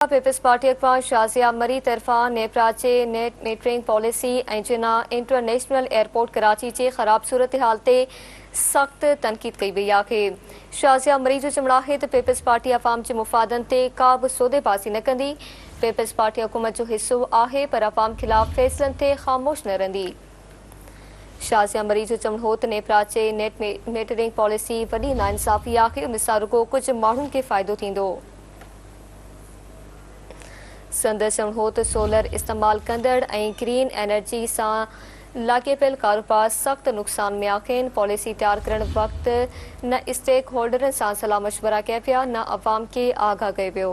Peoples party अॻवान Shazia मरी तरफ़ां नेपराचे net metering policy ऐं जिना इंटरनेशनल एयरपोर्ट कराची जे ख़राब सूरत हाल ते सख़्त तनक़ीद कई वई आहे। शाज़िया मरी जो चवणु आहे त पीपल्स पार्टी अवाम जे मुफ़ादनि ते का बि सौदेबाज़ी न कंदी। पीपल्स पार्टी हुकूमत जो हिस्सो आहे पर अवाम ख़िलाफ़ फ़ैसिलनि ते ख़ामोश न रहंदी। शाज़िया मरी जो चवणु हो त नेपराचे नेट मीटरिंग पॉलिसी वॾी नाइंसाफ़ी आहे। उन सां रुॻो कुझु माण्हुनि खे फ़ाइदो थींदो। संदसि चवणु हो त सोलर इस्तेमालु कंदड़ ऐं ग्रीन एनर्जी सां लाॻापियल कारोबार सख़्त नुक़सान में आहिनि। पॉलिसी तयारु करण वक़्तु न स्टेक होल्डरनि सां सलाह मशवरा कया विया न अवाम खे आगाह कयो वियो।